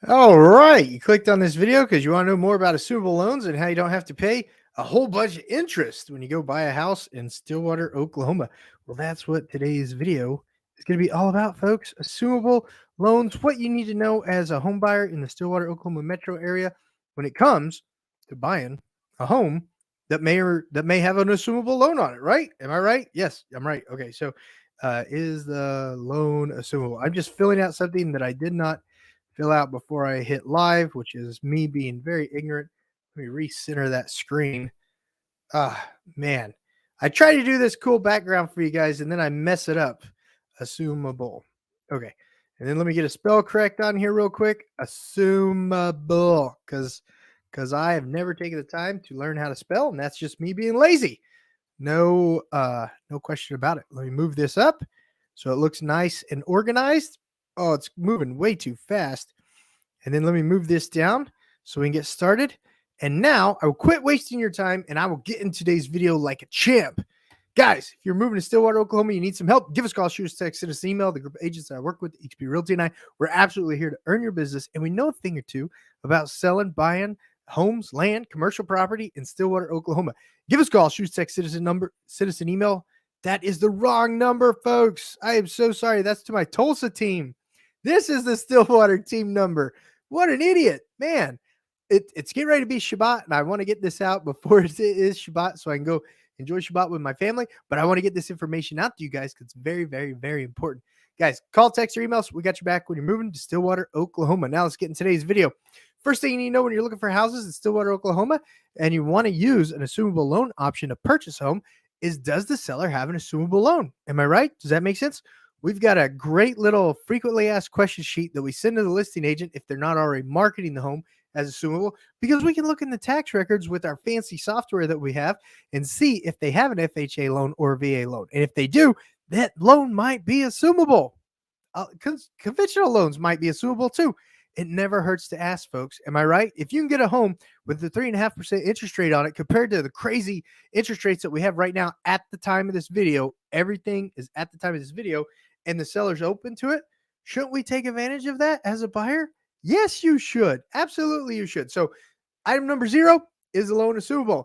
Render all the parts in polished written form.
All right. You clicked on this video because you want to know more about assumable loans and how you don't have to pay a whole bunch of interest when you go buy a house in Stillwater, Oklahoma. Well, that's what today's video is going to be all about, folks. Assumable loans, what you need to know as a home buyer in the Stillwater, Oklahoma metro area when it comes to buying a home that may have an assumable loan on it, right? Am I right? Yes, I'm right. Okay, so is the loan assumable? I'm just filling out something that I did not fill out before I hit live, which is me being very ignorant. Let me recenter that screen. Man. I try to do this cool background for you guys and then I mess it up. Assumable. Okay. And then let me get a spell correct on here real quick. Assumable. Because I have never taken the time to learn how to spell, and that's just me being lazy. No question about it. Let me move this up so it looks nice and organized. Oh, it's moving way too fast. And then let me move this down so we can get started. And now I will quit wasting your time and I will get in today's video like a champ. Guys, if you're moving to Stillwater, Oklahoma, you need some help, give us a call, shoot us a text, send us an email. The group of agents that I work with, XP Realty and I, we're absolutely here to earn your business. And we know a thing or two about selling, buying homes, land, commercial property in Stillwater, Oklahoma. Give us a call, shoot us a text, send us an email. That is the wrong number, folks. I am so sorry. That's to my Tulsa team. This is the Stillwater team number. What an idiot, man. It's getting ready to be Shabbat, and I want to get this out before it is Shabbat so I can go enjoy Shabbat with my family. But I want to get this information out to you guys because it's very, very, very important. Guys, call, text, or email so we got your back when you're moving to Stillwater, Oklahoma. Now let's get in today's video. First thing you need to know when you're looking for houses in Stillwater, Oklahoma, and you want to use an assumable loan option to purchase home is, does the seller have an assumable loan? Am I right? Does that make sense? We've got a great little frequently asked question sheet that we send to the listing agent if they're not already marketing the home as assumable, because we can look in the tax records with our fancy software that we have and see if they have an FHA loan or a VA loan. And if they do, that loan might be assumable. Conventional loans might be assumable too. It never hurts to ask, folks. Am I right? If you can get a home with the 3.5% interest rate on it compared to the crazy interest rates that we have right now at the time of this video, everything is at the time of this video, and the seller's open to it, shouldn't we take advantage of that as a buyer? Yes, you should. Absolutely, you should. So, item number 0 is the loan assumable.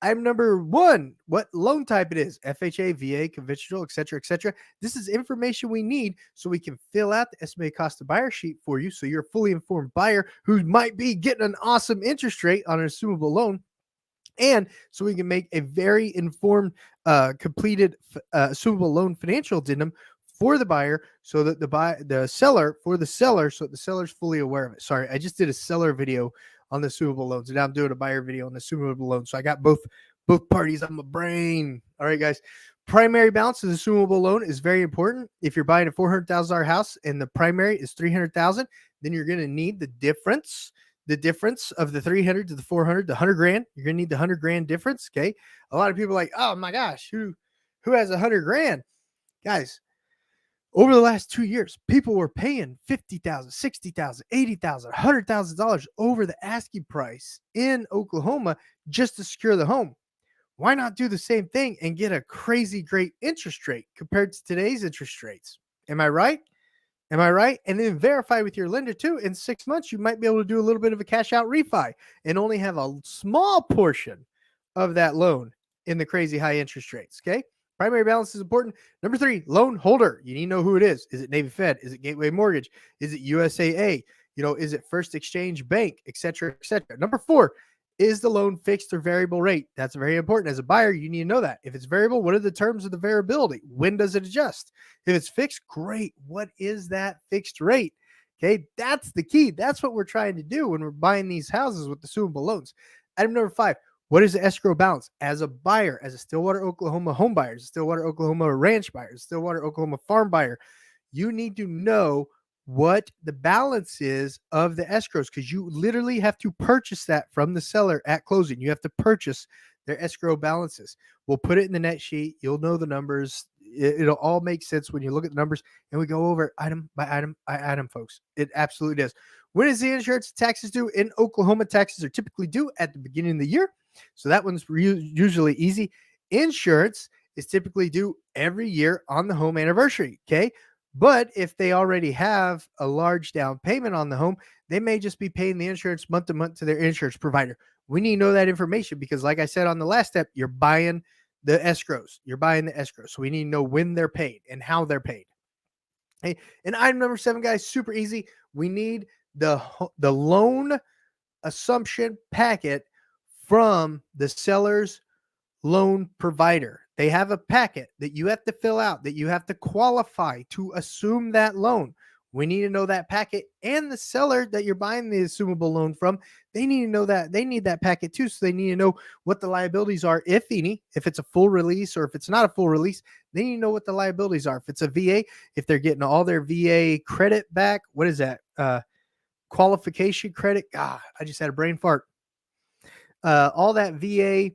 Item number 1, what loan type it is, FHA, VA, conventional, etc., etc. This is information we need so we can fill out the estimated cost of buyer sheet for you so you're a fully informed buyer who might be getting an awesome interest rate on an assumable loan. And so we can make a very informed, completed assumable loan financial addendum for the buyer so that the seller, so that the seller's fully aware of it. Sorry, I just did a seller video on the assumable loans, and now I'm doing a buyer video on the assumable loan. So I got both parties on my brain. All right, guys. Primary balance of the assumable loan is very important. If you're buying a $400,000 house and the primary is $300,000, then you're going to need the difference of the 300 to the 400, the 100 grand. You're going to need the 100 grand difference. Okay. A lot of people are like, oh my gosh, who has 100 grand? Guys, over the last 2 years, people were paying $50,000, $60,000, $80,000, $100,000 over the asking price in Oklahoma just to secure the home. Why not do the same thing and get a crazy great interest rate compared to today's interest rates? Am I right? Am I right? And then verify with your lender too. In 6 months, you might be able to do a little bit of a cash out refi and only have a small portion of that loan in the crazy high interest rates. Okay. Primary balance is important. Number 3, loan holder. You need to know who it is. Is it Navy Fed? Is it Gateway Mortgage? Is it USAA? Is it First Exchange Bank, et cetera, et cetera. Number 4, is the loan fixed or variable rate? That's very important. As a buyer, you need to know that. If it's variable, what are the terms of the variability? When does it adjust? If it's fixed, great. What is that fixed rate? Okay, that's the key. That's what we're trying to do when we're buying these houses with assumable loans. Item number 5, what is the escrow balance? As a buyer, as a Stillwater, Oklahoma home buyer, as a Stillwater, Oklahoma ranch buyer, as a Stillwater, Oklahoma farm buyer, you need to know what the balance is of the escrows because you literally have to purchase that from the seller at closing. You have to purchase their escrow balances. We'll put it in the net sheet. You'll know the numbers. It'll all make sense when you look at the numbers and we go over item by item, folks. It absolutely does. When is the insurance taxes due? In Oklahoma, taxes are typically due at the beginning of the year. So that one's usually easy. Insurance is typically due every year on the home anniversary. Okay. But if they already have a large down payment on the home, they may just be paying the insurance month to month to their insurance provider. We need to know that information because, like I said on the last step, you're buying the escrows. You're buying the escrows. So we need to know when they're paid and how they're paid. Hey, and item number 7, guys, super easy. We need the loan assumption packet from the seller's loan provider. They have a packet that you have to fill out, that you have to qualify to assume that loan. We need to know that packet, and the seller that you're buying the assumable loan from, they need to know that. They need that packet too. So they need to know what the liabilities are, if any, if it's a full release or if it's not a full release. They need to know what the liabilities are. If it's a VA, if they're getting all their VA credit back, what is that? Qualification credit. God, I just had a brain fart. All that VA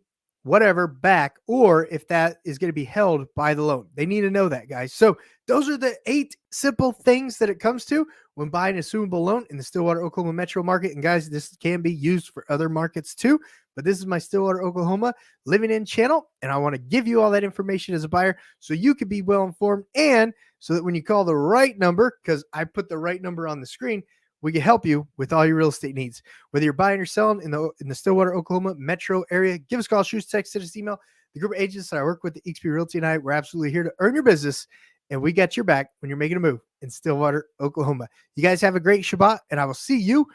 whatever back, or if that is going to be held by the loan. They need to know that, guys. So those are the 8 simple things that it comes to when buying an assumable loan in the Stillwater, Oklahoma metro market. And guys, this can be used for other markets too, but this is my Stillwater, Oklahoma living in channel, and I want to give you all that information as a buyer so you can be well informed, and so that when you call the right number, because I put the right number on the screen, we can help you with all your real estate needs. Whether you're buying or selling in the Stillwater, Oklahoma metro area, give us a call, shoot us, text, send us email. The group of agents that I work with at XP Realty and I, we're absolutely here to earn your business, and we got your back when you're making a move in Stillwater, Oklahoma. You guys have a great Shabbat, and I will see you